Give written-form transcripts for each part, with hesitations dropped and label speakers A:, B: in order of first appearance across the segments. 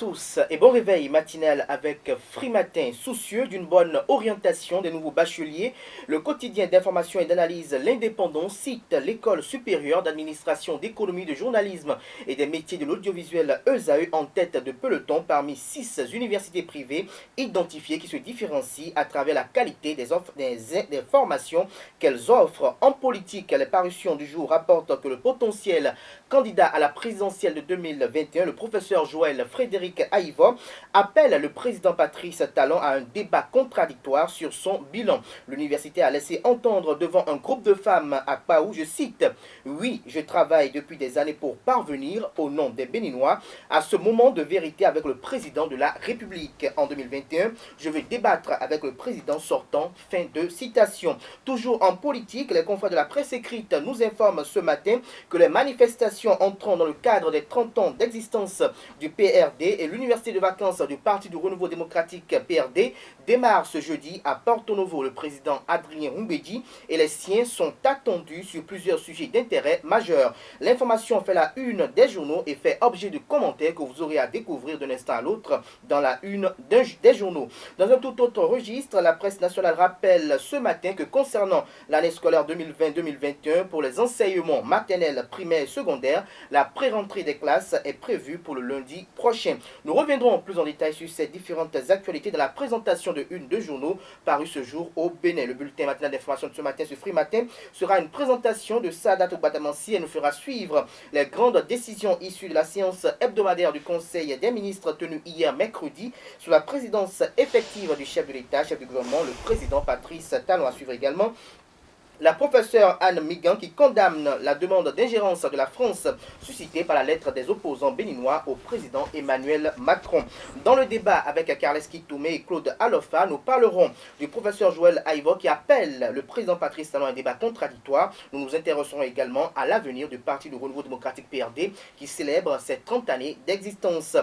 A: tous et bon réveil matinal avec Free Matin, soucieux d'une bonne orientation des nouveaux bacheliers. Le quotidien d'information et d'analyse L'Indépendant cite l'École supérieure d'administration, d'économie, de journalisme et des métiers de l'audiovisuel ESAE en tête de peloton parmi 6 universités privées identifiées qui se différencient à travers la qualité des formations qu'elles offrent. En politique, les parutions du jour rapportent que le potentiel candidat à la présidentielle de 2021, le professeur Joël Frédéric Aïvo, appelle le président Patrice Talon à un débat contradictoire sur son bilan. L'université a laissé entendre devant un groupe de femmes à Paou, je cite, « Oui, je travaille depuis des années pour parvenir, au nom des Béninois, à ce moment de vérité avec le président de la République. En 2021, je vais débattre avec le président sortant. » Fin de citation. Toujours en politique, les confrères de la presse écrite nous informent ce matin que les manifestations entrant dans le cadre des 30 ans d'existence du PRD et l'université de vacances du Parti du Renouveau démocratique PRD démarre ce jeudi à Porto Novo. Le président Adrien Rumbedi et les siens sont attendus sur plusieurs sujets d'intérêt majeur. L'information fait la une des journaux et fait objet de commentaires que vous aurez à découvrir d'un instant à l'autre dans la une des journaux. Dans un tout autre registre, la presse nationale rappelle ce matin que concernant l'année scolaire 2020-2021 pour les enseignements maternels, primaires et secondaires, la pré-rentrée des classes est prévue pour le lundi prochain. Nous reviendrons plus en détail sur ces différentes actualités dans la présentation de une de journaux parus ce jour au Bénin. Le bulletin matinal d'information de ce matin sur Free Matin sera une présentation de Sadat Badamansi et nous fera suivre les grandes décisions issues de la séance hebdomadaire du Conseil des ministres tenue hier mercredi sous la présidence effective du chef de l'État, chef du gouvernement, le président Patrice Talon. À suivre également la professeure Anne Migan qui condamne la demande d'ingérence de la France suscitée par la lettre des opposants béninois au président Emmanuel Macron. Dans le débat avec Carles Kitoumé et Claude Alofa, nous parlerons du professeur Joël Aïvo qui appelle le président Patrice Talon à un débat contradictoire. Nous nous intéresserons également à l'avenir du Parti du Renouveau démocratique PRD qui célèbre ses 30 années d'existence.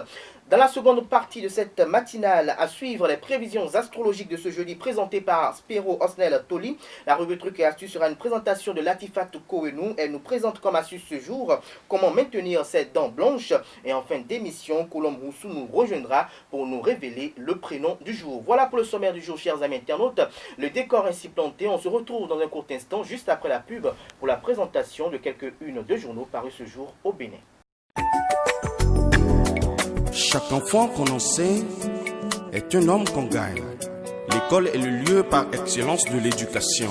A: Dans la seconde partie de cette matinale, à suivre les prévisions astrologiques de ce jeudi présentées par Spiro Osnel Toli. La rubrique Trucs et Astuces sera une présentation de Latifat Kouenou. Elle nous présente comme astuce ce jour comment maintenir ses dents blanches. Et en fin d'émission, Colombe Roussou nous rejoindra pour nous révéler le prénom du jour. Voilà pour le sommaire du jour, chers amis internautes. Le décor ainsi planté, on se retrouve dans un court instant, juste après la pub, pour la présentation de quelques-unes de journaux parus ce jour au Bénin.
B: Chaque enfant qu'on enseigne est un homme qu'on gagne. L'école est le lieu par excellence de l'éducation.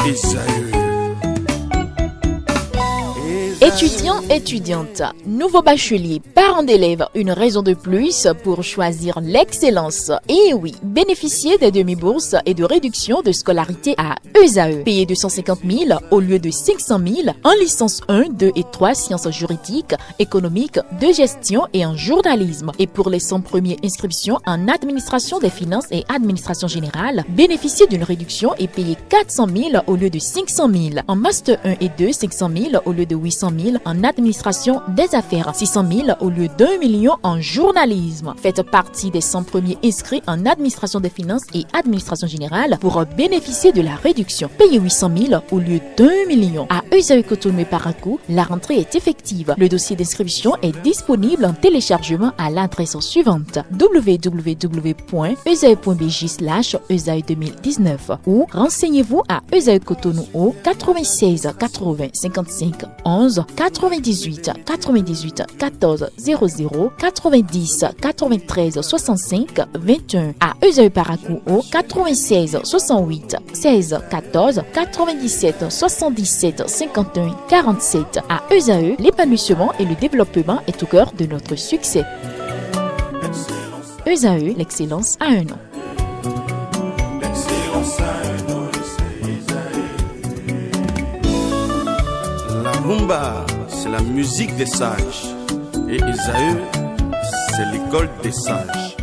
B: Esaü.
C: Étudiants, étudiantes, nouveaux bacheliers, parents d'élèves, une raison de plus pour choisir l'excellence. Et oui, bénéficier des demi-bourses et de réduction de scolarité à ESAE. Payer 250 000 au lieu de 500 000 en licence 1, 2 et 3 sciences juridiques, économiques, de gestion et en journalisme. Et pour les 100 premières inscriptions en administration des finances et administration générale, bénéficier d'une réduction et payer 400 000 au lieu de 500 000. En master 1 et 2, 500 000 au lieu de 800 000 en administration des affaires, 600 000 au lieu d'1 million en journalisme. Faites partie des 100 premiers inscrits en administration des finances et administration générale pour bénéficier de la réduction. Payez 800 000 au lieu d'1 million. À ESAE Cotonou et Parakou, la rentrée est effective. Le dossier d'inscription est disponible en téléchargement à l'adresse suivante www.esae.bj/ESAE 2019 ou renseignez-vous à ESAE Cotonou au 96 80 55 11 98 98 14 00 90 93 65 21 à ESAE Parakou au 96 68 16 14 97 77 51 47 à ESAE, l'épanouissement et le développement est au cœur de notre succès. ESAE, l'excellence a un nom.
B: La rumba, c'est la musique des sages. Et Esaü, c'est l'école des sages.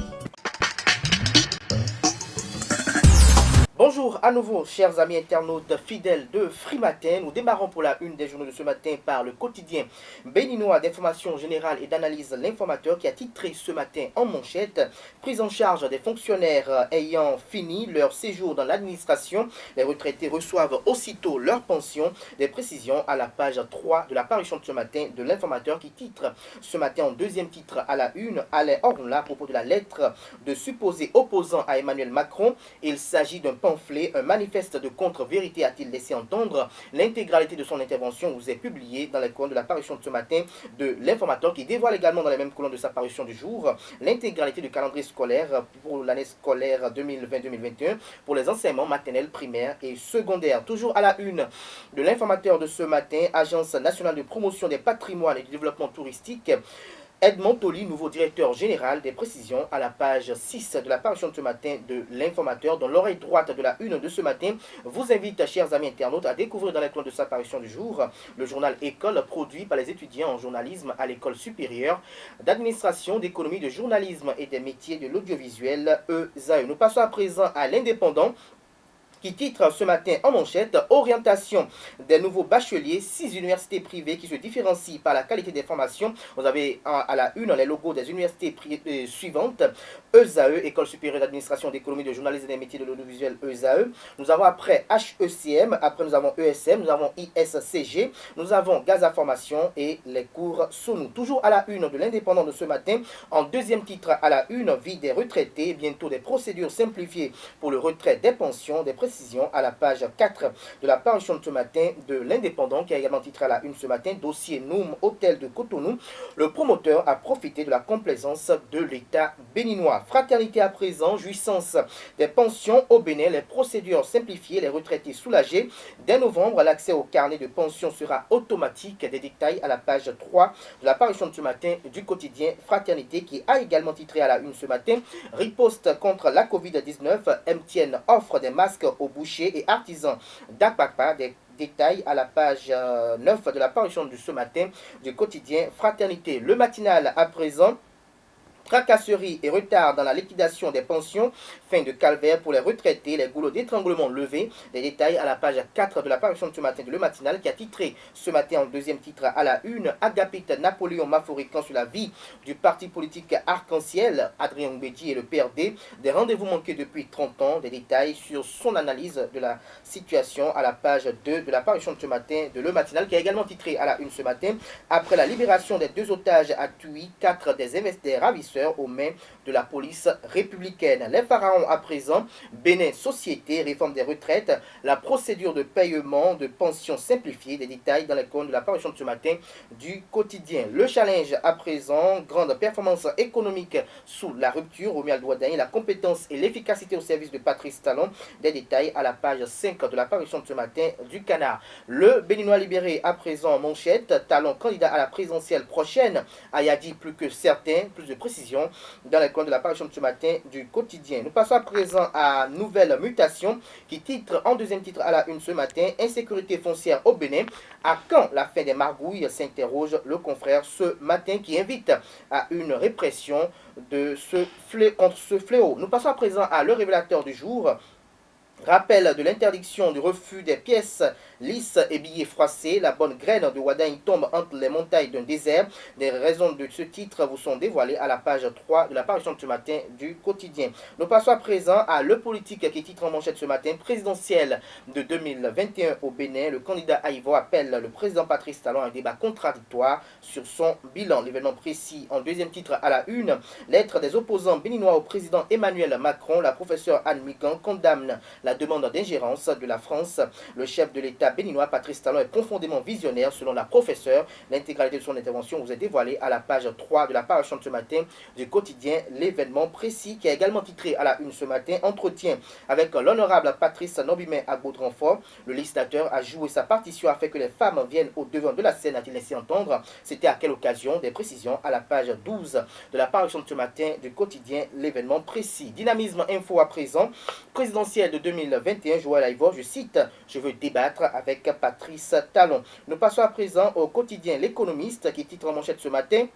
A: Bonjour Bonjour à nouveau, chers amis internautes fidèles de Frimatin. Nous démarrons pour la une des journaux de ce matin par le quotidien béninois d'information générale et d'analyse L'Informateur qui a titré ce matin en manchette « Prise en charge des fonctionnaires ayant fini leur séjour dans l'administration. Les retraités reçoivent aussitôt leur pension ». Des précisions à la page 3 de la parution de ce matin de L'Informateur qui titre ce matin en deuxième titre à la une Alain Ornla à propos de la lettre de supposés opposants à Emmanuel Macron. Il s'agit d'un pamphlet, un manifeste de contre-vérité, a-t-il laissé entendre. L'intégralité de son intervention vous est publiée dans les colonnes de la parution de ce matin de L'Informateur qui dévoile également dans les mêmes colonnes de sa parution du jour l'intégralité du calendrier scolaire pour l'année scolaire 2020-2021 pour les enseignements maternels, primaires et secondaires. Toujours à la une de L'Informateur de ce matin, Agence nationale de promotion des patrimoines et du développement touristique. Edmond Toli, nouveau directeur général, des précisions à la page 6 de la parution de ce matin de L'Informateur, dans l'oreille droite de la une de ce matin, vous invite, chers amis internautes, à découvrir dans les colonnes de sa parution du jour le journal École produit par les étudiants en journalisme à l'École supérieure d'administration, d'économie, de journalisme et des métiers de l'audiovisuel ESAE. Nous passons à présent à l'Indépendant qui titre ce matin en manchette « Orientation des nouveaux bacheliers, 6 universités privées qui se différencient par la qualité des formations ». Vous avez à la une les logos des universités suivantes. ESAE, École supérieure d'administration, d'économie, de journalisme et des métiers de l'audiovisuel ESAE. Nous avons après HECM, après nous avons ESM, nous avons ISCG, nous avons Gaza Formation et les cours SONU. Toujours à la une de l'Indépendant de ce matin, en deuxième titre à la une, vie des retraités, bientôt des procédures simplifiées pour le retrait des pensions, des précisions à la page 4 de la parution de ce matin de l'Indépendant qui a également titré à la une ce matin, dossier Noum, hôtel de Cotonou. Le promoteur a profité de la complaisance de l'État béninois. Fraternité à présent, jouissance des pensions au Bénin, les procédures simplifiées, les retraités soulagés. Dès novembre, l'accès au carnet de pension sera automatique. Des détails à la page 3 de la parution de ce matin du quotidien Fraternité qui a également titré à la une ce matin, riposte contre la Covid-19, MTN offre des masques aux bouchers et artisans d'Akbakpa. Des détails à la page 9 de la parution de ce matin du quotidien Fraternité. Le matinal à présent. Tracasserie et retard dans la liquidation des pensions, fin de calvaire pour les retraités, les goulots d'étranglement levés. Des détails à la page 4 de la parution de ce matin de Le Matinal qui a titré ce matin en deuxième titre à la une, Agapite Napoléon Maforican sur la vie du parti politique Arc-en-Ciel, Adrien Mbedji et le PRD. Des rendez-vous manqués depuis 30 ans, des détails sur son analyse de la situation à la page 2 de la parution de ce matin de Le Matinal qui a également titré à la une ce matin, après la libération des 2 otages à Tuy, 4 des investisseurs ravisseurs aux mains de la police républicaine. Les pharaons à présent, Bénin Société, réforme des retraites, la procédure de paiement de pensions simplifiée, des détails dans les colonnes de la parution de ce matin du quotidien. Le challenge à présent, grande performance économique sous la rupture, Romuald Douadagne, la compétence et l'efficacité au service de Patrice Talon, des détails à la page 5 de la parution de ce matin du Canard. Le Béninois libéré à présent en manchette, Talon candidat à la présidentielle prochaine, Ayadi plus que certain, plus de précision dans les colonnes de la parution de ce matin du quotidien. Nous passons à présent à Nouvelle Mutation qui titre en deuxième titre à la une ce matin, insécurité foncière au Bénin. À quand la fin des margouilles, s'interroge le confrère ce matin qui invite à une répression de contre ce fléau. Nous passons à présent à le révélateur du jour. Rappel de l'interdiction du refus des pièces lisses et billets froissés. La bonne graine de Wadagne tombe entre les montagnes d'un désert. Des raisons de ce titre vous sont dévoilées à la page 3 de la parution de ce matin du quotidien. Nous passons à présent à Le Politique qui titre en manchette ce matin, présidentielle de 2021 au Bénin. Le candidat Aïvo appelle le président Patrice Talon à un débat contradictoire sur son bilan. L'événement précis en deuxième titre à la une. Lettre des opposants béninois au président Emmanuel Macron. La professeure Anne Migan condamne la demande d'ingérence de la France. Le chef de l'État béninois, Patrice Talon, est profondément visionnaire selon la professeure. L'intégralité de son intervention vous est dévoilée à la page 3 de la parution de ce matin du quotidien L'événement précis qui a également titré à la une ce matin, entretien avec l'honorable Patrice Nobimé à Baudrenfort. Le législateur a joué sa partition afin que les femmes viennent au devant de la scène, a-t-il laissé entendre. C'était à quelle occasion? Des précisions à la page 12 de la parution de ce matin du quotidien L'événement précis. Dynamisme info à présent, présidentielle de 2021, Joël Aïvo, je cite, je veux débattre avec Patrice Talon. Nous passons à présent au quotidien L'Économiste qui titre en manchette ce matin.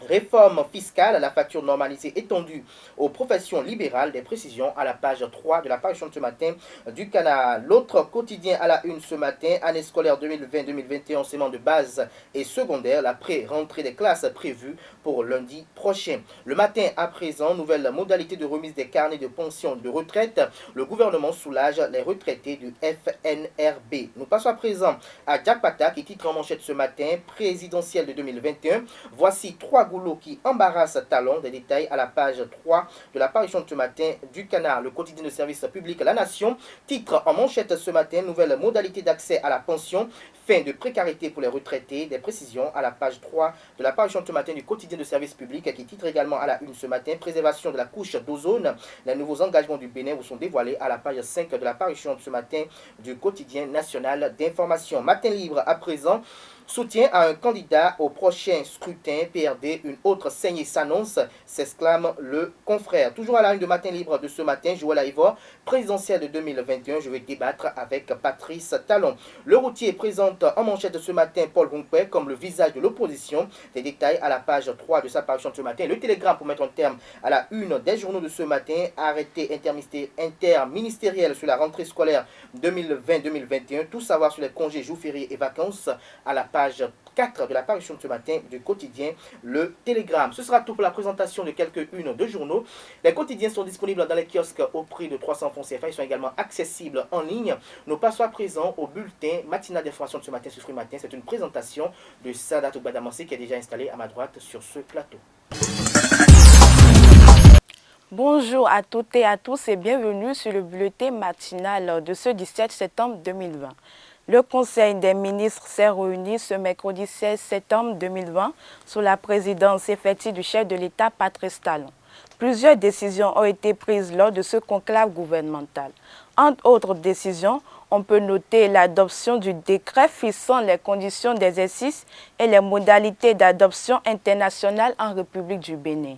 A: Réforme fiscale, la facture normalisée étendue aux professions libérales, des précisions à la page 3 de la parution de ce matin du Canard. L'autre quotidien à la une ce matin, année scolaire 2020-2021, enseignement de base et secondaire, la pré-rentrée des classes prévue pour lundi prochain. Le matin à présent, nouvelle modalité de remise des carnets de pension de retraite. Le gouvernement soulage les retraités du FNRB. Nous passons à présent à Jack Pata qui titre en manchette ce matin, présidentielle de 2021. Voici trois goulots qui embarrassent Talon. Des détails à la page 3 de la parution de ce matin du Canard. Le quotidien de service public La Nation titre en manchette ce matin, nouvelle modalité d'accès à la pension, fin de précarité pour les retraités. Des précisions à la page 3 de la parution de ce matin du quotidien de service public qui titre également à la une ce matin, préservation de la couche d'ozone. Les nouveaux engagements du Bénin vous sont dévoilés à la page 5 de la parution de ce matin du quotidien national d'information. Matin libre à présent. Soutien à un candidat au prochain scrutin PRD, une autre saignée s'annonce, s'exclame le confrère. Toujours à la une de Matin Libre de ce matin, Joël Aïvor, présidentielle de 2021, je vais débattre avec Patrice Talon. Le routier présente en manchette de ce matin Paul Ronquet comme le visage de l'opposition. Des détails à la page 3 de sa parution de ce matin. Le télégramme pour mettre un terme à la une des journaux de ce matin, arrêté interministériel sur la rentrée scolaire 2020-2021, tout savoir sur les congés, jours fériés et vacances à la page 4 de la parution de ce matin du quotidien Le Télégramme. Ce sera tout pour la présentation de quelques-unes de journaux. Les quotidiens sont disponibles dans les kiosques au prix de 300 francs CFA. Ils sont également accessibles en ligne. Nous passons à présent au bulletin matinal d'information de ce matin sur Free Matin. C'est une présentation de Sadatou Badamassé qui est déjà installé à ma droite sur ce plateau.
D: Bonjour à toutes et à tous et bienvenue sur le bulletin matinal de ce 17 septembre 2020. Le Conseil des ministres s'est réuni ce mercredi 16 septembre 2020 sous la présidence effective du chef de l'État Patrice Talon. Plusieurs décisions ont été prises lors de ce conclave gouvernemental. Entre autres décisions, on peut noter l'adoption du décret fixant les conditions d'exercice et les modalités d'adoption internationale en République du Bénin.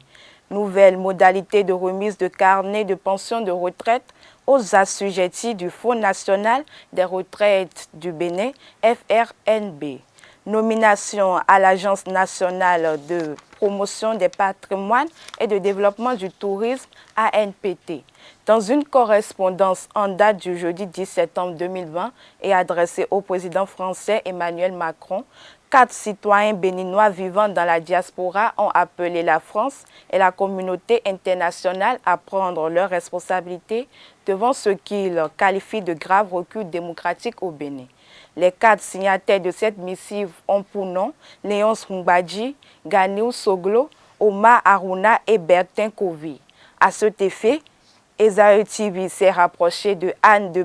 D: Nouvelle modalité de remise de carnet de pension de retraite aux assujettis du Fonds national des retraites du Bénin, FRNB. Nomination à l'Agence nationale de promotion des patrimoines et de développement du tourisme, ANPT. Dans une correspondance en date du jeudi 10 septembre 2020 et adressée au président français Emmanuel Macron, 4 citoyens béninois vivant dans la diaspora ont appelé la France et la communauté internationale à prendre leurs responsabilités devant ce qu'ils qualifient de grave recul démocratique au Bénin. Les 4 signataires de cette missive ont pour nom Léonce Mbadji, Ganiou Soglo, Omar Aruna et Bertin Kovi. À cet effet, Esaü TV s'est rapproché de Anne de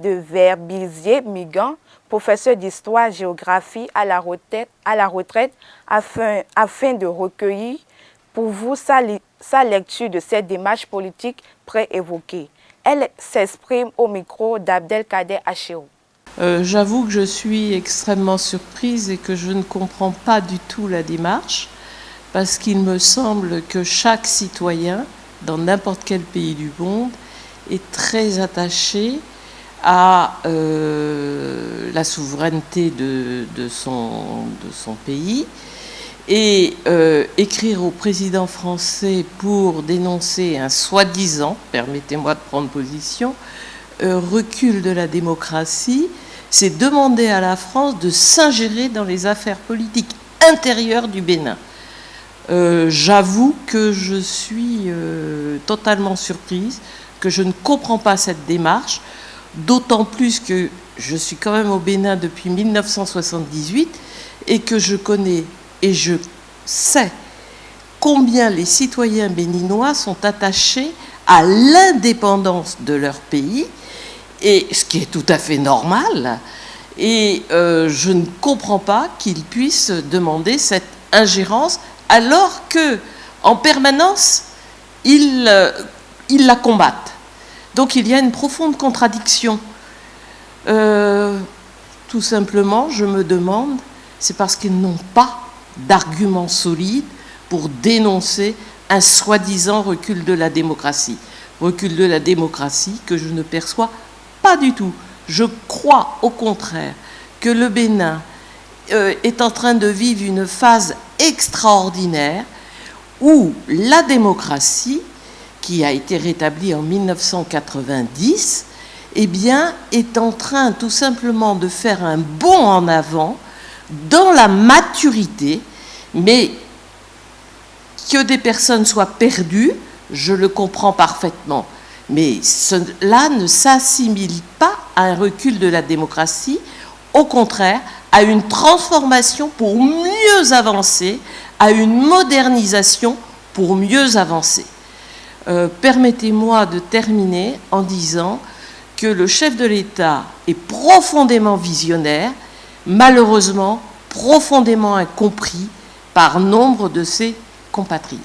D: Verbizier-Migan, professeur d'histoire-géographie à la retraite, afin de recueillir pour vous sa lecture de cette démarche politique préévoquée. Elle s'exprime au micro d'Abdelkader Achirou.
E: J'avoue que je suis extrêmement surprise et que je ne comprends pas du tout la démarche, parce qu'il me semble que chaque citoyen, dans n'importe quel pays du monde, est très attaché à la souveraineté de son pays. Et écrire au président français pour dénoncer un soi-disant, permettez-moi de prendre position, recul de la démocratie, c'est demander à la France de s'ingérer dans les affaires politiques intérieures du Bénin. J'avoue que je suis totalement surprise, que je ne comprends pas cette démarche, d'autant plus que je suis quand même au Bénin depuis 1978 et que je connais et je sais combien les citoyens béninois sont attachés à l'indépendance de leur pays, et ce qui est tout à fait normal, et je ne comprends pas qu'ils puissent demander cette ingérence alors que, en permanence, ils la combattent. Donc il y a une profonde contradiction. Tout simplement, je me demande, c'est parce qu'ils n'ont pas d'arguments solides pour dénoncer un soi-disant recul de la démocratie. Recul de la démocratie que je ne perçois pas du tout. Je crois au contraire que le Bénin est en train de vivre une phase extraordinaire où la démocratie, qui a été rétablie en 1990, eh bien, est en train tout simplement de faire un bond en avant dans la maturité, mais que des personnes soient perdues, je le comprends parfaitement. Mais cela ne s'assimile pas à un recul de la démocratie, au contraire, à une transformation pour mieux avancer, à une modernisation pour mieux avancer. Permettez-moi de terminer en disant que le chef de l'État est profondément visionnaire, malheureusement profondément incompris par nombre de ses compatriotes.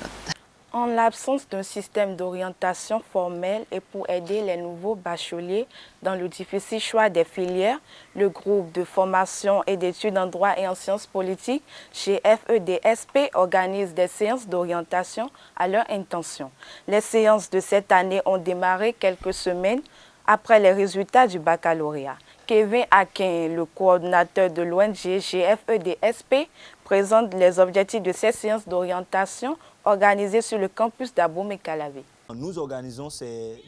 D: En l'absence d'un système d'orientation formel et pour aider les nouveaux bacheliers dans le difficile choix des filières, le groupe de formation et d'études en droit et en sciences politiques chez FEDSP organise des séances d'orientation à leur intention. Les séances de cette année ont démarré quelques semaines après les résultats du baccalauréat. Kevin Akin, le coordinateur de l'ONG GFEDSP, présente les objectifs de ces séances d'orientation organisées sur le campus d'Abomey-Calavi.
F: Nous organisons ces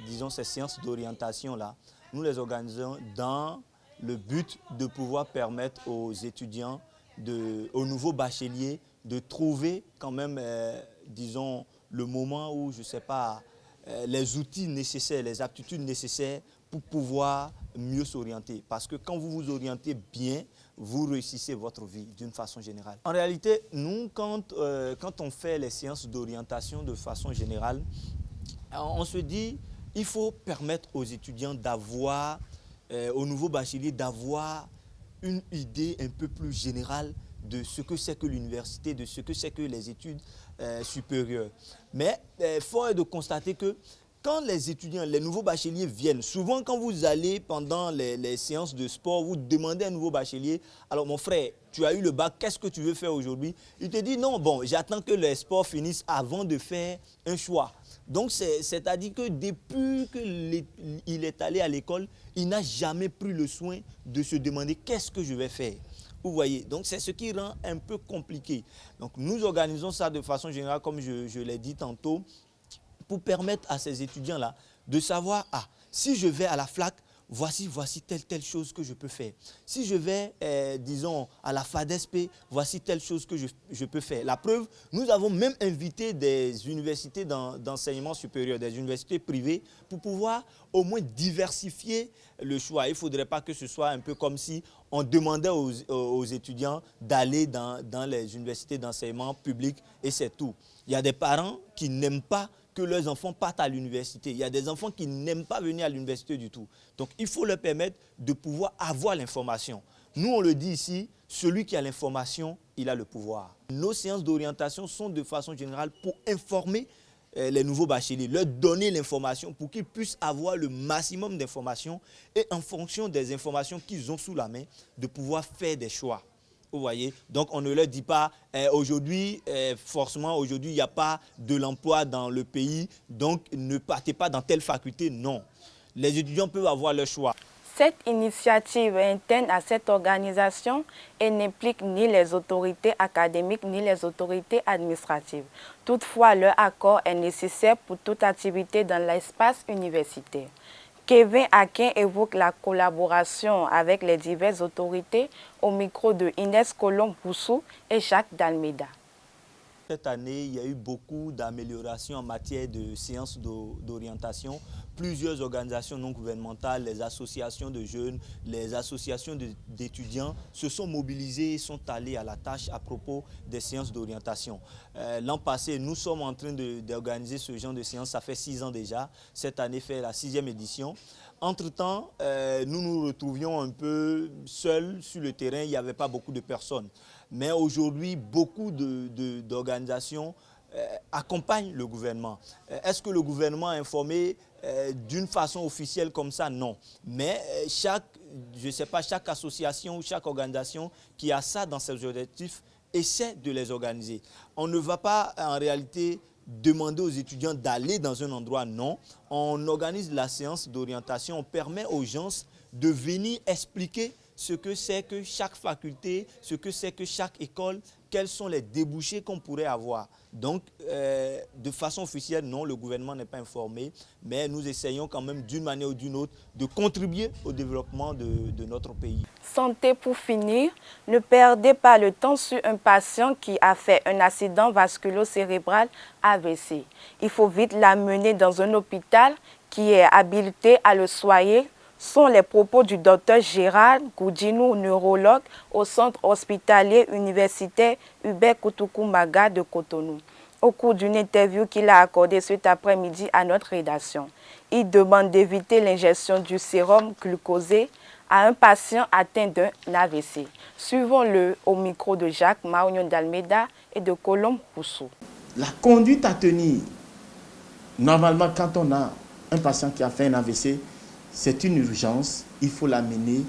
F: séances d'orientation-là, nous les organisons dans le but de pouvoir permettre aux étudiants, aux nouveaux bacheliers, de trouver quand même, disons, le moment où, je ne sais pas, les outils nécessaires, les aptitudes nécessaires pour pouvoir mieux s'orienter. Parce que quand vous vous orientez bien, vous réussissez votre vie d'une façon générale. En réalité, nous, quand on fait les séances d'orientation de façon générale, on se dit il faut permettre aux étudiants d'avoir, aux nouveaux bacheliers, d'avoir une idée un peu plus générale de ce que c'est que l'université, de ce que c'est que les études supérieures. Mais fort est de constater que quand les étudiants, les nouveaux bacheliers viennent, souvent quand vous allez pendant les séances de sport, vous demandez à un nouveau bachelier, alors mon frère, tu as eu le bac, qu'est-ce que tu veux faire aujourd'hui? Il te dit non, bon, j'attends que les sports finissent avant de faire un choix. Donc c'est-à-dire que depuis qu'il est allé à l'école, il n'a jamais pris le soin de se demander qu'est-ce que je vais faire. Vous voyez, donc c'est ce qui rend un peu compliqué. Donc nous organisons ça de façon générale, comme je l'ai dit tantôt, pour permettre à ces étudiants-là de savoir, ah, si je vais à la FLAC, voici telle chose que je peux faire. Si je vais, disons, à la FADESP, voici telle chose que je peux faire. La preuve, nous avons même invité des universités d'enseignement supérieur, des universités privées, pour pouvoir au moins diversifier le choix. Il ne faudrait pas que ce soit un peu comme si on demandait aux étudiants d'aller dans les universités d'enseignement public et c'est tout. Il y a des parents qui n'aiment pas que leurs enfants partent à l'université. Il y a des enfants qui n'aiment pas venir à l'université du tout. Donc, il faut leur permettre de pouvoir avoir l'information. Nous, on le dit ici, celui qui a l'information, il a le pouvoir. Nos séances d'orientation sont de façon générale pour informer les nouveaux bacheliers, leur donner l'information pour qu'ils puissent avoir le maximum d'informations et en fonction des informations qu'ils ont sous la main, de pouvoir faire des choix. Vous voyez, donc on ne leur dit pas aujourd'hui, forcément aujourd'hui il n'y a pas de l'emploi dans le pays, donc ne partez pas dans telle faculté, non. Les étudiants peuvent avoir leur choix.
D: Cette initiative est interne à cette organisation et n'implique ni les autorités académiques ni les autorités administratives. Toutefois, leur accord est nécessaire pour toute activité dans l'espace universitaire. Kevin Akin évoque la collaboration avec les diverses autorités au micro de Inès Colombe-Boussou et Jacques Dalméda.
F: Cette année, il y a eu beaucoup d'améliorations en matière de séances d'orientation. Plusieurs organisations non gouvernementales, les associations de jeunes, les associations d'étudiants se sont mobilisées et sont allées à la tâche à propos des séances d'orientation. L'an passé, nous sommes en train d'organiser ce genre de séances, ça fait 6 ans déjà. Cette année fait la 6e édition. Entre-temps, nous nous retrouvions un peu seuls sur le terrain, il n'y avait pas beaucoup de personnes. Mais aujourd'hui, beaucoup d'organisations accompagnent le gouvernement. Est-ce que le gouvernement a informé d'une façon officielle comme ça? Non. Mais chaque association ou chaque organisation qui a ça dans ses objectifs essaie de les organiser. On ne va pas en réalité demander aux étudiants d'aller dans un endroit, non. On organise la séance d'orientation, on permet aux gens de venir expliquer ce que c'est que chaque faculté, ce que c'est que chaque école, quels sont les débouchés qu'on pourrait avoir. Donc, de façon officielle, non, le gouvernement n'est pas informé, mais nous essayons quand même d'une manière ou d'une autre de contribuer au développement de notre pays.
D: Santé pour finir, ne perdez pas le temps sur un patient qui a fait un accident vasculo-cérébral AVC. Il faut vite l'amener dans un hôpital qui est habilité à le soigner, sont les propos du docteur Gérard Goudinou, neurologue au centre hospitalier universitaire Hubert Koutoukou-Maga de Cotonou, au cours d'une interview qu'il a accordée cet après-midi à notre rédaction. Il demande d'éviter l'ingestion du sérum glucosé à un patient atteint d'un AVC. Suivons-le au micro de Jacques Marion d'Almeida et de Colombe Rousseau.
G: La conduite à tenir, normalement quand on a un patient qui a fait un AVC, c'est une urgence, il faut l'amener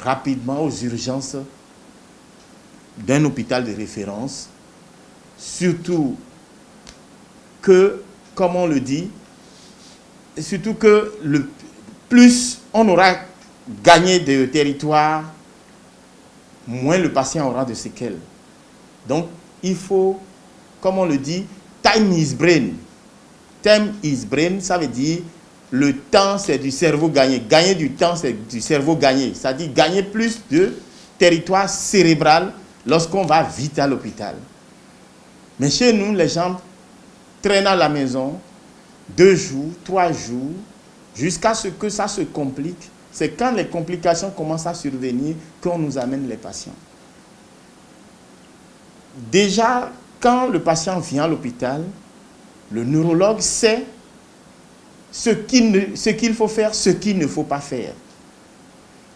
G: rapidement aux urgences d'un hôpital de référence, surtout que, comme on le dit, surtout que le plus on aura gagné de territoire, moins le patient aura de séquelles. Donc, il faut, comme on le dit, time is brain. Time is brain, ça veut dire le temps, c'est du cerveau gagné. Gagner du temps, c'est du cerveau gagné. C'est-à-dire gagner plus de territoire cérébral lorsqu'on va vite à l'hôpital. Mais chez nous, les gens traînent à la maison 2 jours, 3 jours, jusqu'à ce que ça se complique. C'est quand les complications commencent à survenir qu'on nous amène les patients. Déjà, quand le patient vient à l'hôpital, le neurologue sait ce qu'il faut faire, ce qu'il ne faut pas faire.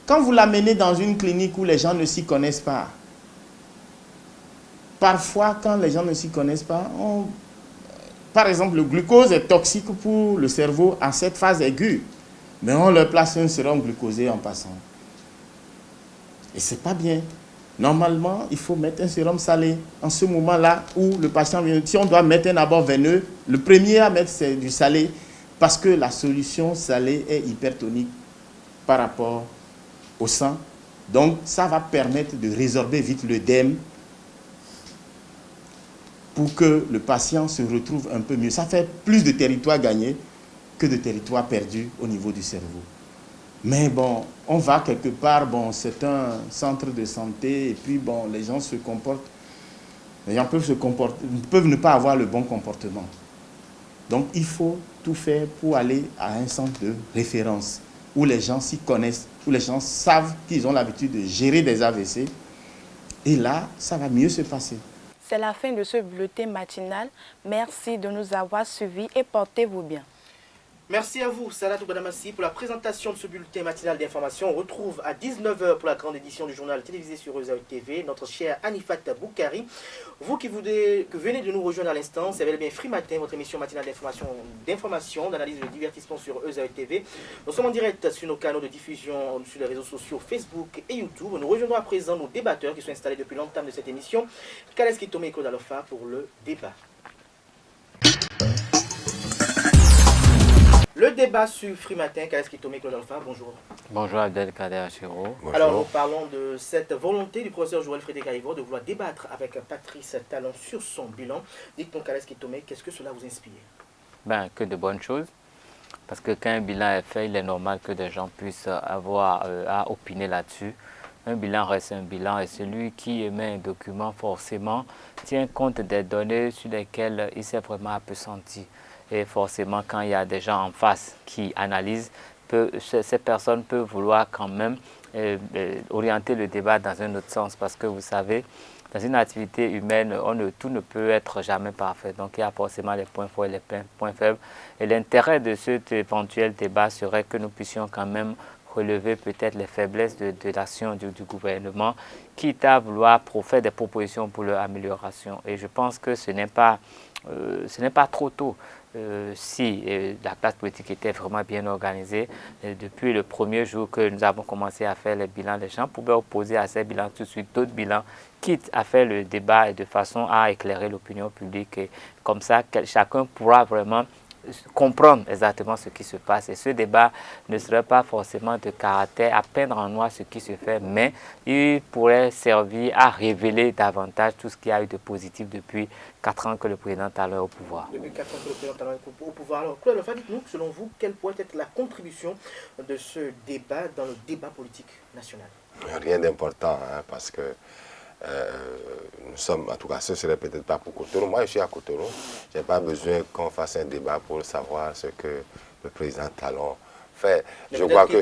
G: Quand vous l'amenez dans une clinique où les gens ne s'y connaissent pas, parfois quand les gens ne s'y connaissent pas, par exemple le glucose est toxique pour le cerveau à cette phase aiguë, mais on leur place un sérum glucosé en passant. Et c'est pas bien. Normalement, il faut mettre un sérum salé. En ce moment-là où le patient vient, si on doit mettre un abord veineux, le premier à mettre c'est du salé, parce que la solution salée est hypertonique par rapport au sang. Donc, ça va permettre de résorber vite l'œdème pour que le patient se retrouve un peu mieux. Ça fait plus de territoire gagné que de territoire perdu au niveau du cerveau. Mais bon, on va quelque part, bon, c'est un centre de santé, et puis bon, les gens se comportent, les gens peuvent ne pas avoir le bon comportement. Donc, il faut tout faire pour aller à un centre de référence où les gens s'y connaissent, où les gens savent qu'ils ont l'habitude de gérer des AVC. Et là, ça va mieux se passer.
D: C'est la fin de ce bulletin matinal. Merci de nous avoir suivis et portez-vous bien.
A: Merci à vous, Salatou Badamassi, pour la présentation de ce bulletin matinal d'information. On retrouve à 19h pour la grande édition du journal télévisé sur Ezaï TV, notre cher Anifat Boukari. Vous qui venez de nous rejoindre à l'instant, c'est bel et bien Free Matin, votre émission matinale d'information, d'analyse et de divertissement sur Ezaï TV. Nous sommes en direct sur nos canaux de diffusion sur les réseaux sociaux Facebook et YouTube. Nous rejoindrons à présent nos débatteurs qui sont installés depuis l'entame de cette émission. Kaleski Tomé et Claude Alofa pour le débat. Le débat sur Free Matin, Kaleski Tomé, Claude Alpha, bonjour.
H: Bonjour Abdelkader Achiro.
A: Alors nous parlons de cette volonté du professeur Joël Frédéric Aïvo de vouloir débattre avec Patrice Talon sur son bilan. Dites-nous Kaleski Tomé, qu'est-ce que cela vous inspire?
H: Que de bonnes choses. Parce que quand un bilan est fait, il est normal que des gens puissent avoir à opiner là-dessus. Un bilan reste un bilan et celui qui émet un document forcément tient compte des données sur lesquelles il s'est vraiment appesanti. Et forcément, quand il y a des gens en face qui analysent, ces personnes peuvent vouloir quand même orienter le débat dans un autre sens. Parce que vous savez, dans une activité humaine, tout ne peut être jamais parfait. Donc il y a forcément les points forts et les points faibles. Et l'intérêt de cet éventuel débat serait que nous puissions quand même relever peut-être les faiblesses de l'action du gouvernement, quitte à vouloir faire des propositions pour leur amélioration. Et je pense que ce n'est pas trop tôt. Si la classe politique était vraiment bien organisée, depuis le premier jour que nous avons commencé à faire les bilans, les gens pouvaient opposer à ces bilans tout de suite d'autres bilans, quitte à faire le débat et de façon à éclairer l'opinion publique. Et comme ça, chacun pourra vraiment comprendre exactement ce qui se passe. Et ce débat ne serait pas forcément de caractère à peindre en noir ce qui se fait, mais il pourrait servir à révéler davantage tout ce qu'il y a eu de positif depuis 4 ans que le président Talon est au pouvoir.
A: Depuis 4 ans que le président Talon est au pouvoir. Alors, Claude Alpha, dites-nous, selon vous, quelle pourrait être la contribution de ce débat dans le débat politique national?
I: Rien d'important, hein, parce que nous sommes, en tout cas, ce serait peut-être pas pour Cotonou. Moi, je suis à Cotonou. Je n'ai pas besoin qu'on fasse un débat pour savoir ce que le président Talon fait.
A: Mais
I: je crois que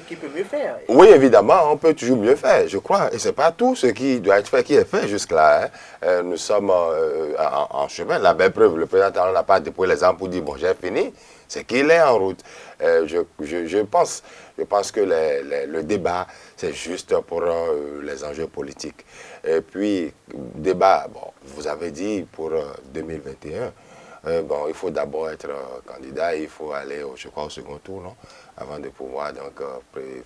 A: qui peut mieux faire.
I: Oui, évidemment, on peut toujours mieux faire, je crois. Et ce n'est pas tout ce qui doit être fait qui est fait jusque-là. Hein. Nous sommes en chemin. La belle preuve, le président Talon n'a pas déposé les armes pour dire, bon, j'ai fini. C'est qu'il est en route. Je pense que le débat, c'est juste pour les enjeux politiques. Et puis, débat, bon, vous avez dit pour 2021, bon, il faut d'abord être candidat, il faut aller, je crois, au second tour, non? Avant de pouvoir donc,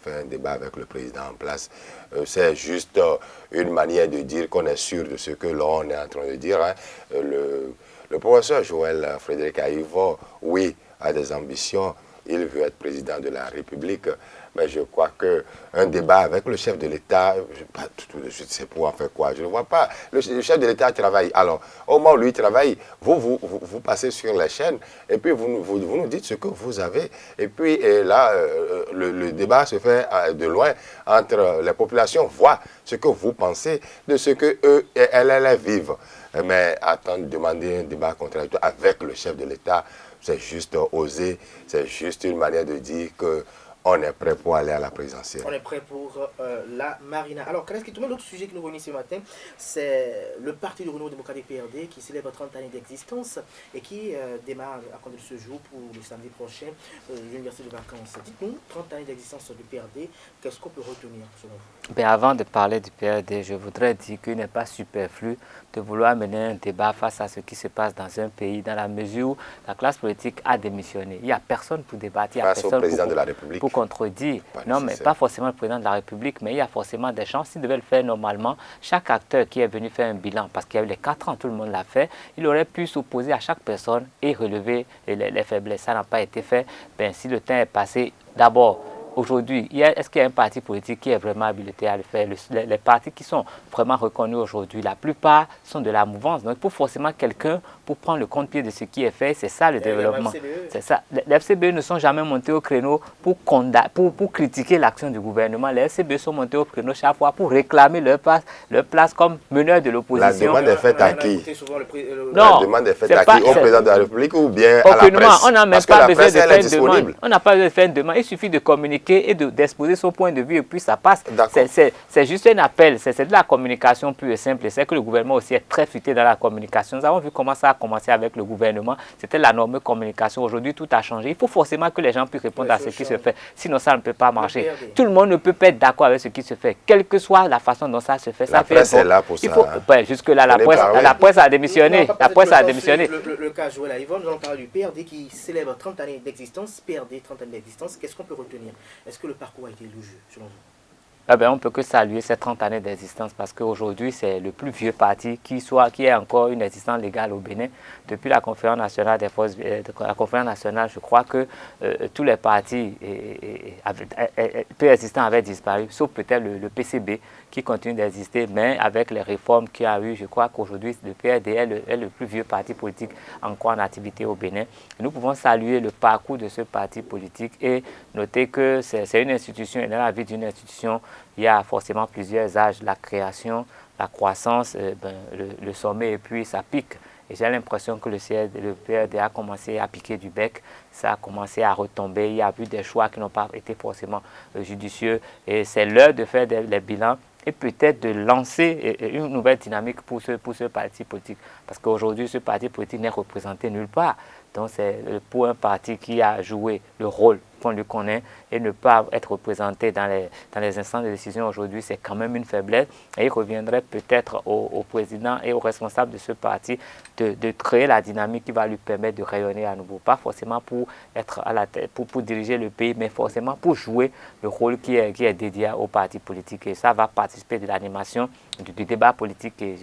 I: faire un débat avec le président en place. C'est juste une manière de dire qu'on est sûr de ce que l'on est en train de dire. Hein. Le professeur Joël Frédéric Aïvo, oui, a des ambitions, il veut être président de la République, mais je crois qu'un débat avec le chef de l'État, je ne sais pour en faire quoi, je ne vois pas. Le chef de l'État travaille. Alors, au moment où lui travaille, vous passez sur les chaînes et puis vous nous dites ce que vous avez. Et puis là, le débat se fait de loin entre les populations, voient ce que vous pensez de ce qu'elles vivent. Mais attendre, demander un débat contradictoire avec le chef de l'État, c'est juste oser, c'est juste une manière de dire qu'on est prêt pour aller à la présidentielle.
A: On est prêt pour la Marina. Alors, l'autre sujet qui nous réunit ce matin, c'est le Parti du Renouveau démocratique PRD qui célèbre 30 années d'existence et qui démarre à compter de ce jour pour le samedi prochain l'université de vacances. Dites-nous, 30 années d'existence du PRD, qu'est-ce qu'on peut retenir selon vous?
H: Ben, avant de parler du PRD, je voudrais dire qu'il n'est pas superflu de vouloir mener un débat face à ce qui se passe dans un pays, dans la mesure où la classe politique a démissionné. Il n'y a personne pour débattre, il n'y a
I: face
H: personne
I: au président de la République.
H: Pour contredire. Non, mais pas forcément le président de la République, mais il y a forcément des gens. S'il devait le faire normalement, chaque acteur qui est venu faire un bilan, parce qu'il y a eu les 4 ans, tout le monde l'a fait, il aurait pu s'opposer à chaque personne et relever les faiblesses. Ça n'a pas été fait. Ben, si le temps est passé, d'abord, aujourd'hui, est-ce qu'il y a un parti politique qui est vraiment habilité à le faire? Les partis qui sont vraiment reconnus aujourd'hui, la plupart sont de la mouvance. Donc, il faut forcément quelqu'un pour prendre le compte-pied de ce qui est fait. C'est ça le développement. C'est ça. Les FCBE ne sont jamais montés au créneau pour critiquer l'action du gouvernement. Les FCBE sont montés au créneau chaque fois pour réclamer leur place comme meneur de l'opposition.
I: La demande est faite à qui?
H: Non,
I: la demande est faite à qui? Au président de la République ou bien à la presse?
H: On n'a même pas besoin de faire une demande. On n'a pas besoin de faire une demande. Il suffit de communiquer et d'exposer son point de vue et puis ça passe. C'est juste un appel, c'est de la communication pure et simple. C'est que le gouvernement aussi est très futé dans la communication. Nous avons vu comment ça a commencé avec le gouvernement. C'était la norme communication. Aujourd'hui, tout a changé. Il faut forcément que les gens puissent répondre à ce qui se fait. Sinon, ça ne peut pas marcher. Tout le monde ne peut pas être d'accord avec ce qui se fait. Quelle que soit la façon dont ça se fait.
I: La presse est là pour ça.
H: Jusque-là, la presse a démissionné. La presse a démissionné.
A: Le cas Joël Aïvo, nous allons parler du PRD qui célèbre 30 années d'existence. PRD, 30 années d'existence. Qu'est-ce qu'on peut retenir? Est-ce que le parcours a été élogieux, selon vous?
H: On ne peut que saluer ces 30 années d'existence parce qu'aujourd'hui, c'est le plus vieux parti qui ait encore une existence légale au Bénin. Depuis la conférence nationale des forces, la conférence nationale, je crois que tous les partis préexistants avaient disparu, sauf peut-être le PCB qui continue d'exister, mais avec les réformes qu'il y a eu, je crois qu'aujourd'hui, le PRD est le plus vieux parti politique encore en activité au Bénin. Et nous pouvons saluer le parcours de ce parti politique et noter que c'est une institution, et dans la vie d'une institution, il y a forcément plusieurs âges, la création, la croissance, le sommet, et puis ça pique. Et j'ai l'impression que le PRD a commencé à piquer du bec, ça a commencé à retomber, il y a eu des choix qui n'ont pas été forcément judicieux, et c'est l'heure de faire les bilans et peut-être de lancer une nouvelle dynamique pour ce parti politique. Parce qu'aujourd'hui, ce parti politique n'est représenté nulle part. Donc c'est pour un parti qui a joué le rôle qu'on lui connaît, et ne pas être représenté dans les instances de décision aujourd'hui, c'est quand même une faiblesse. Et il reviendrait peut-être au président et aux responsables de ce parti de créer la dynamique qui va lui permettre de rayonner à nouveau. Pas forcément pour être à la tête, pour diriger le pays, mais forcément pour jouer le rôle qui est dédié au parti politique. Et ça va participer de l'animation du débat politique. Et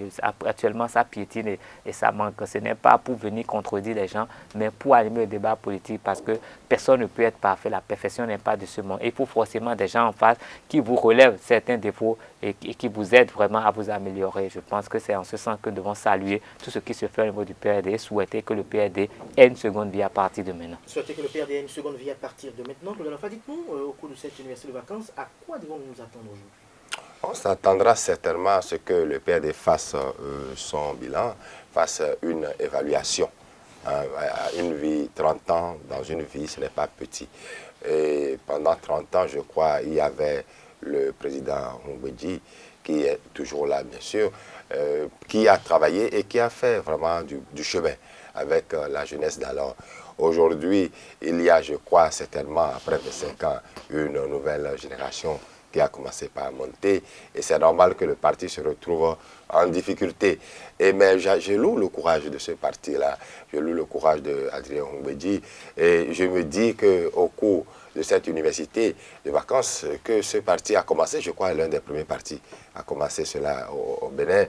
H: actuellement, ça piétine et ça manque. Ce n'est pas pour venir contredire les gens, mais pour animer le débat politique, parce que personne ne peut être parfait. La perfection n'est pas de ce monde. Il faut forcément des gens en face qui vous relèvent certains défauts et qui vous aident vraiment à vous améliorer. Je pense que c'est en ce sens que nous devons saluer tout ce qui se fait au niveau du PRD et souhaiter que le PRD ait une seconde vie à partir de maintenant.
A: Souhaiter que le PRD ait une seconde vie à partir de maintenant. Claude Alpha, dites-nous, au cours de cette université de vacances, à quoi devons-nous nous attendre aujourd'hui?
I: On s'attendra certainement à ce que le PRD fasse son bilan, fasse une évaluation. Une vie, 30 ans dans une vie, ce n'est pas petit. Et pendant 30 ans, je crois, il y avait le président Ngwedji, qui est toujours là, bien sûr, qui a travaillé et qui a fait vraiment du chemin avec la jeunesse d'alors. Aujourd'hui, il y a, je crois, certainement, après 25 ans, une nouvelle génération qui a commencé par monter. Et c'est normal que le parti se retrouve en difficulté. Mais je loue le courage de ce parti-là. Je loue le courage d'Adrien Ngwedji. Et je me dis qu'au cours de cette université de vacances, que ce parti a commencé, je crois, l'un des premiers partis a commencé cela au Bénin,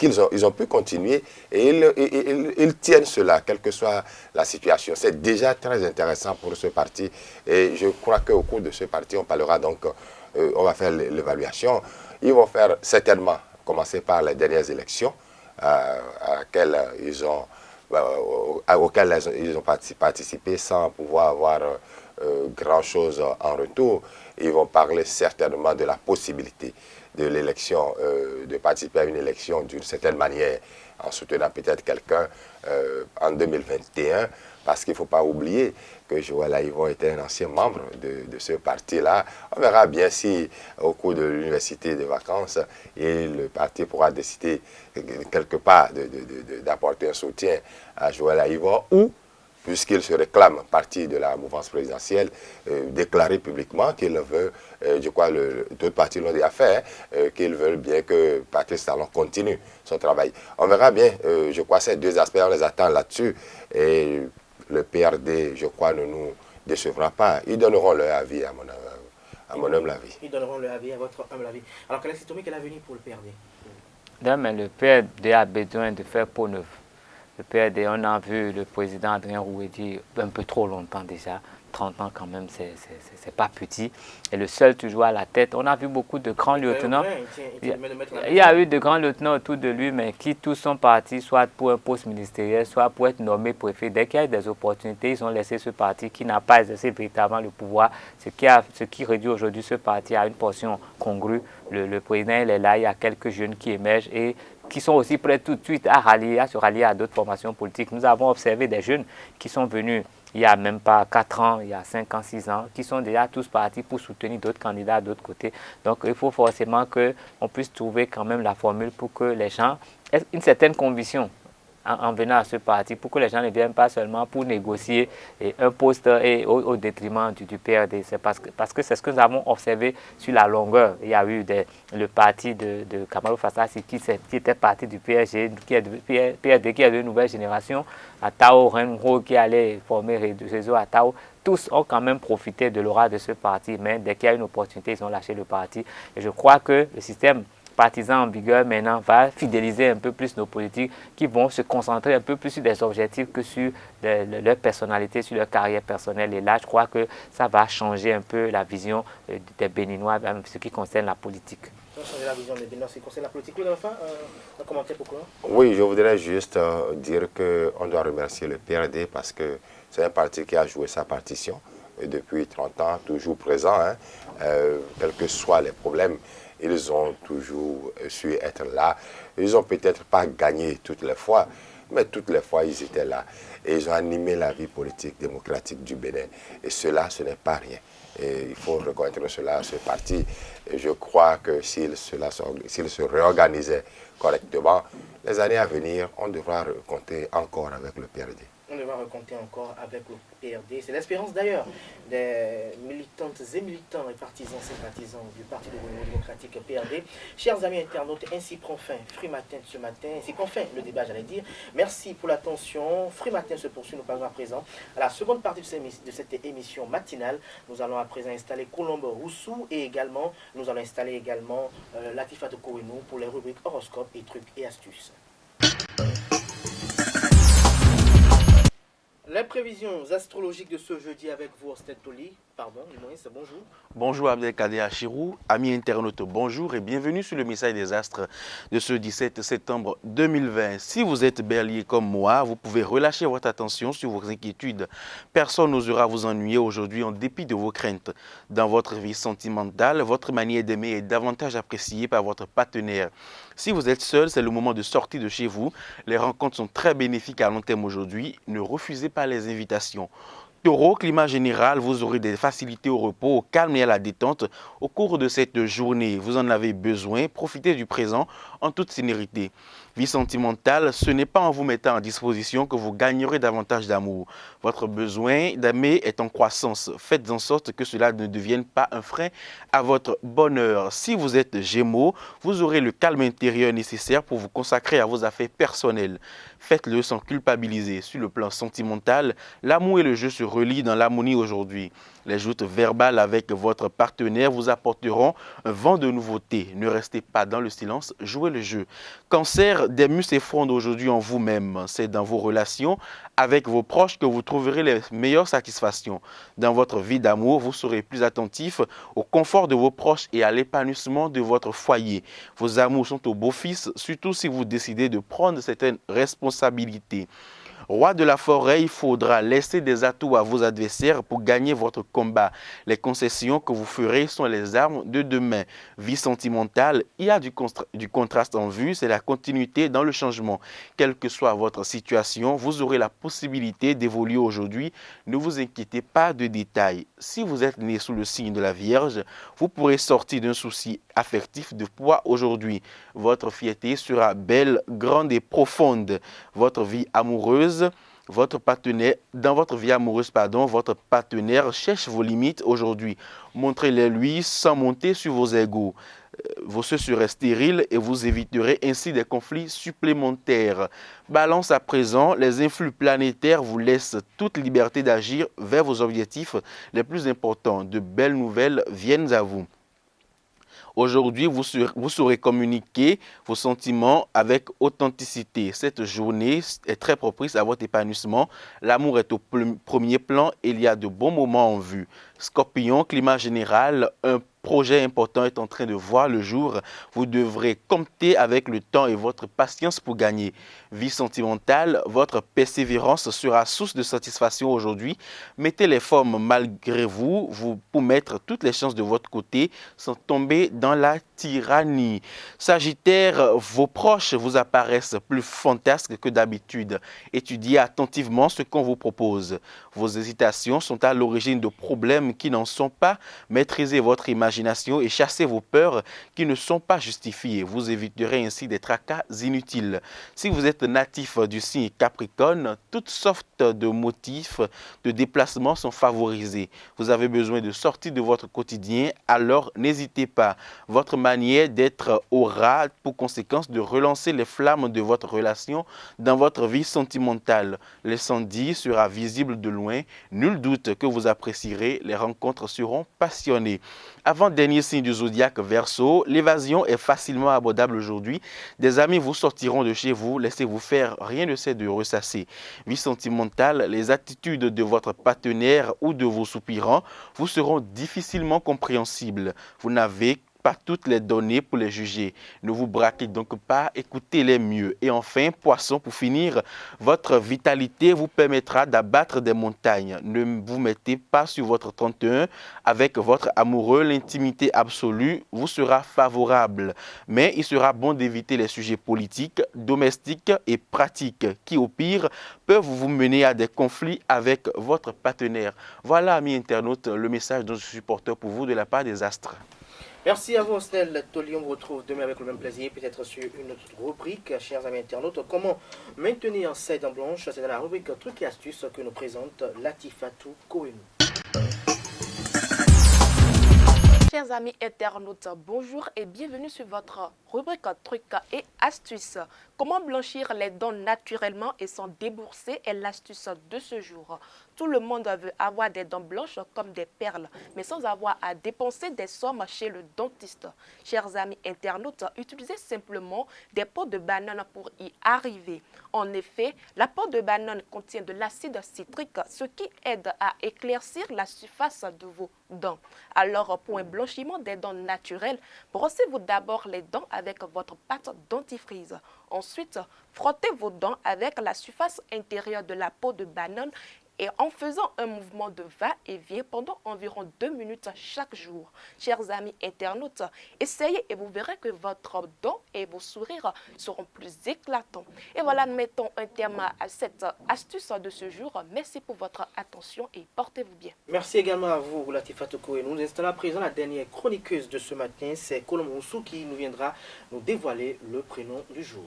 I: ils ont pu continuer et ils tiennent cela, quelle que soit la situation. C'est déjà très intéressant pour ce parti. Et je crois qu'au cours de ce parti, on parlera donc, on va faire l'évaluation. Ils vont faire certainement commencer par les dernières élections auxquelles ils ont participé sans pouvoir avoir grand-chose en retour. Ils vont parler certainement de la possibilité de l'élection, de participer à une élection d'une certaine manière, en soutenant peut-être quelqu'un en 2021, parce qu'il ne faut pas oublier que Joël Aïvon était un ancien membre de ce parti-là. On verra bien si, au cours de l'université de vacances, le parti pourra décider quelque part d'apporter un soutien à Joël Aïvon, ou, puisqu'il se réclame partie de la mouvance présidentielle, déclarer publiquement qu'il veut, je crois d'autres partis l'ont déjà fait, qu'ils veulent bien que Patrice Talon continue son travail. On verra bien, je crois, ces deux aspects, on les attend là-dessus. Et le PRD, je crois, ne nous décevra pas. Ils donneront leur avis, à mon humble avis.
A: Ils donneront leur avis, à votre humble avis. Alors, quel est l'avenir pour le PRD?
H: Non, mais le PRD a besoin de faire peau neuve. Le PRD, on a vu le président Adrien Ngwedji un peu trop longtemps déjà. 30 ans quand même, c'est pas petit. Et le seul toujours à la tête. On a vu beaucoup de grands lieutenants. Il y a eu de grands lieutenants autour de lui, mais qui tous sont partis, soit pour un poste ministériel, soit pour être nommé préfet. Dès qu'il y a eu des opportunités, ils ont laissé ce parti qui n'a pas exercé véritablement le pouvoir. Ce qui réduit aujourd'hui ce parti à une portion congrue. Le président, il est là, il y a quelques jeunes qui émergent et qui sont aussi prêts tout de suite à se rallier à d'autres formations politiques. Nous avons observé des jeunes qui sont venus il n'y a même pas 4 ans, il y a 5 ans, 6 ans, qui sont déjà tous partis pour soutenir d'autres candidats d'autre côté. Donc il faut forcément qu'on puisse trouver quand même la formule pour que les gens aient une certaine conviction en venant à ce parti, pour que les gens ne viennent pas seulement pour négocier un poste au détriment du PRD. C'est parce que c'est ce que nous avons observé sur la longueur. Il y a eu le parti de Kamalou Fassassi qui était parti du PRD, qui est de nouvelle génération, à Tao, Renro qui allait former le réseau à Tao. Tous ont quand même profité de l'aura de ce parti, mais dès qu'il y a une opportunité, ils ont lâché le parti. Et je crois que le système partisan en vigueur maintenant va fidéliser un peu plus nos politiques qui vont se concentrer un peu plus sur des objectifs que sur leur personnalité, sur leur carrière personnelle. Et là, je crois que ça va changer un peu la vision des Béninois en ce qui concerne la politique.
A: Ça va changer la vision des Béninois en ce qui concerne la politique. Claude Alpha, un commentaire pour quoi?
I: Oui, je voudrais juste dire qu'on doit remercier le PRD parce que c'est un parti qui a joué sa partition depuis 30 ans, toujours présent, quels que soient les problèmes. Ils ont toujours su être là. Ils n'ont peut-être pas gagné toutes les fois, mais toutes les fois, ils étaient là. Et ils ont animé la vie politique démocratique du Bénin. Et cela, ce n'est pas rien. Et il faut reconnaître cela à ce parti. Et je crois que s'il se réorganisait correctement, les années à venir, on devra compter encore avec le PRD.
A: On devra raconter encore avec le PRD. C'est l'espérance d'ailleurs des militantes et militants et partisans, sympathisants du Parti de Renouveau démocratique PRD. Chers amis internautes, ainsi prend fin Free Matin ce matin, ainsi prend fin le débat, j'allais dire. Merci pour l'attention. Free Matin se poursuit, nous parlons à présent à la seconde partie de cette émission matinale. Nous allons à présent installer Colombe Roussou et également, nous allons installer également Latifa de Kouenou pour les rubriques horoscope et trucs et astuces. Les prévisions astrologiques de ce jeudi avec vous, Ostentoli. Pardon, Moïse, bonjour.
J: Bonjour Abdelkader Achirou, amis internautes, bonjour et bienvenue sur le message des astres de ce 17 septembre 2020. Si vous êtes bélier comme moi, vous pouvez relâcher votre attention sur vos inquiétudes. Personne n'osera vous ennuyer aujourd'hui en dépit de vos craintes. Dans votre vie sentimentale, votre manière d'aimer est davantage appréciée par votre partenaire. Si vous êtes seul, c'est le moment de sortir de chez vous. Les rencontres sont très bénéfiques à long terme aujourd'hui. Ne refusez pas les invitations. Taureau, climat général, vous aurez des facilités au repos, au calme et à la détente au cours de cette journée. Vous en avez besoin, profitez du présent en toute sérénité. Vie sentimentale, ce n'est pas en vous mettant en disposition que vous gagnerez davantage d'amour. Votre besoin d'aimer est en croissance. Faites en sorte que cela ne devienne pas un frein à votre bonheur. Si vous êtes Gémeaux, vous aurez le calme intérieur nécessaire pour vous consacrer à vos affaires personnelles. Faites-le sans culpabiliser. Sur le plan sentimental, l'amour et le jeu se relient dans l'harmonie aujourd'hui. Les joutes verbales avec votre partenaire vous apporteront un vent de nouveauté. Ne restez pas dans le silence, jouez le jeu. Cancer, des muses s'effondrent aujourd'hui en vous-même. C'est dans vos relations avec vos proches que vous trouverez les meilleures satisfactions. Dans votre vie d'amour, vous serez plus attentif au confort de vos proches et à l'épanouissement de votre foyer. Vos amours sont au beau-fixe, surtout si vous décidez de prendre certaines responsabilités. Roi de la forêt, il faudra laisser des atouts à vos adversaires pour gagner votre combat. Les concessions que vous ferez sont les armes de demain. Vie sentimentale, il y a du contraste en vue, c'est la continuité dans le changement. Quelle que soit votre situation, vous aurez la possibilité d'évoluer aujourd'hui. Ne vous inquiétez pas de détails. Si vous êtes né sous le signe de la Vierge, vous pourrez sortir d'un souci affectif de poids aujourd'hui. Votre fierté sera belle, grande et profonde. Votre vie amoureuse, votre partenaire cherche vos limites aujourd'hui. Montrez-les lui sans monter sur vos égos. Vos cieux seraient stériles et vous éviterez ainsi des conflits supplémentaires. Balance à présent, les influx planétaires vous laissent toute liberté d'agir vers vos objectifs les plus importants. De belles nouvelles viennent à vous. Aujourd'hui, vous saurez communiquer vos sentiments avec authenticité. Cette journée est très propice à votre épanouissement. L'amour est au premier plan et il y a de bons moments en vue. Scorpion, climat général, un projet important est en train de voir le jour. Vous devrez compter avec le temps et votre patience pour gagner. Vie sentimentale, votre persévérance sera source de satisfaction aujourd'hui. Mettez les formes malgré vous pour mettre toutes les chances de votre côté sans tomber dans la tyrannie. Sagittaire, vos proches vous apparaissent plus fantasques que d'habitude. Étudiez attentivement ce qu'on vous propose. Vos hésitations sont à l'origine de problèmes qui n'en sont pas. Maîtrisez votre imagination et chassez vos peurs qui ne sont pas justifiées. Vous éviterez ainsi des tracas inutiles. Si vous êtes natif du signe Capricorne, toutes sortes de motifs de déplacement sont favorisés. Vous avez besoin de sortir de votre quotidien, alors n'hésitez pas. Votre manière d'être aura pour conséquence de relancer les flammes de votre relation dans votre vie sentimentale. L'incendie sera visible de loin. Nul doute que vous apprécierez. Les rencontres seront passionnées. Avant-dernier signe du zodiaque Verseau, l'évasion est facilement abordable aujourd'hui. Des amis vous sortiront de chez vous. Laissez-vous faire, rien ne sait de ressasser. Vie sentimentale, les attitudes de votre partenaire ou de vos soupirants vous seront difficilement compréhensibles. Vous n'avez pas toutes les données pour les juger. Ne vous braquez donc pas, écoutez-les mieux. Et enfin, Poisson, pour finir, votre vitalité vous permettra d'abattre des montagnes. Ne vous mettez pas sur votre 31 avec votre amoureux. L'intimité absolue vous sera favorable. Mais il sera bon d'éviter les sujets politiques, domestiques et pratiques qui, au pire, peuvent vous mener à des conflits avec votre partenaire. Voilà, amis internautes, le message dont je suis porteur pour vous de la part des astres.
A: Merci à vous, Snell Toli. On vous retrouve demain avec le même plaisir, peut-être sur une autre rubrique. Chers amis internautes, comment maintenir ses dents blanches? C'est dans la rubrique Trucs et astuces que nous présente Latifatou Koenou.
K: Chers amis internautes, bonjour et bienvenue sur votre rubrique Trucs et astuces. Comment blanchir les dents naturellement et sans débourser est l'astuce de ce jour. Tout le monde veut avoir des dents blanches comme des perles, mais sans avoir à dépenser des sommes chez le dentiste. Chers amis internautes, utilisez simplement des peaux de banane pour y arriver. En effet, la peau de banane contient de l'acide citrique, ce qui aide à éclaircir la surface de vos dents. Alors, pour un blanchiment des dents naturelles, brossez-vous d'abord les dents avec votre pâte dentifrice. Ensuite, frottez vos dents avec la surface intérieure de la peau de banane et en faisant un mouvement de va-et-vient pendant environ 2 minutes chaque jour. Chers amis internautes, essayez et vous verrez que votre dent et vos sourires seront plus éclatants. Et voilà, nous mettons un terme à cette astuce de ce jour. Merci pour votre attention et portez-vous bien.
A: Merci également à vous, Latifatou Koenou. Nous installons à présent la dernière chroniqueuse de ce matin, c'est Kolomoussou qui nous viendra nous dévoiler le prénom du jour.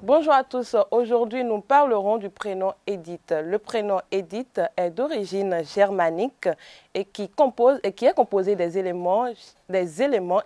L: Bonjour à tous, aujourd'hui nous parlerons du prénom Edith. Le prénom Edith est d'origine germanique et qui est composé des éléments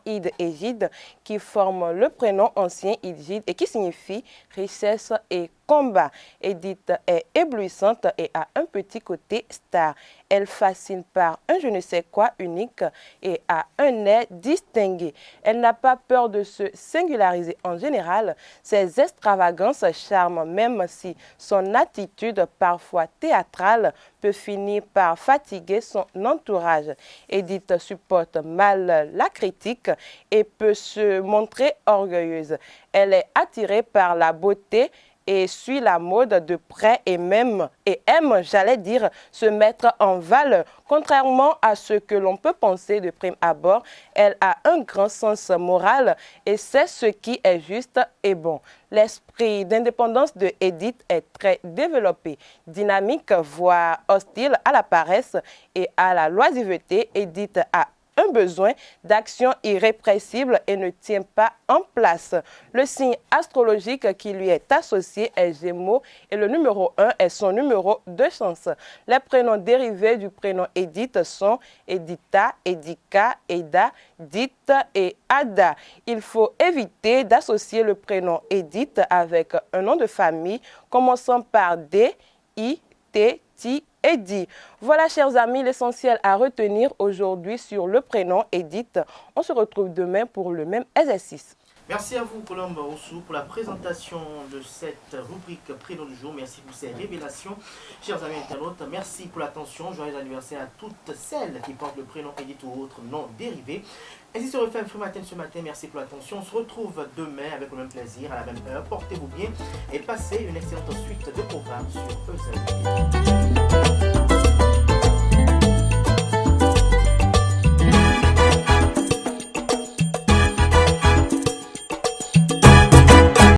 L: id et gide qui forment le prénom ancien idgide et qui signifie richesse et combat. Edith est éblouissante et a un petit côté star. Elle fascine par un je ne sais quoi unique et a un air distingué. Elle n'a pas peur de se singulariser en général. Ses extravagances charment même si son attitude parfois théâtrale peut finir par fatiguer son entourage. Edith supporte mal la critique et peut se montrer orgueilleuse. Elle est attirée par la beauté et suit la mode de près et aime, j'allais dire, se mettre en valeur. Contrairement à ce que l'on peut penser de prime abord, elle a un grand sens moral et sait ce qui est juste et bon. L'esprit d'indépendance de Edith est très développé, dynamique, voire hostile à la paresse et à la loisiveté. Edith a un besoin d'action irrépressible et ne tient pas en place. Le signe astrologique qui lui est associé est Gémeaux et le numéro 1 est son numéro de chance. Les prénoms dérivés du prénom Edith sont Edita, Edika, Eda, Dite et Ada. Il faut éviter d'associer le prénom Edith avec un nom de famille commençant par D, I, T, T, Edith. Voilà, chers amis, l'essentiel à retenir aujourd'hui sur le prénom Edith. On se retrouve demain pour le même exercice.
A: Merci à vous, Colombe Oussou, pour la présentation de cette rubrique Prénom du jour. Merci pour ces révélations. Chers amis internautes, merci pour l'attention. Joyeux anniversaire à toutes celles qui portent le prénom Edith ou autre nom dérivé. Ainsi se refait Frimatin ce matin. Merci pour l'attention. On se retrouve demain avec le même plaisir, à la même heure. Portez-vous bien et passez une excellente suite de programmes sur EZ.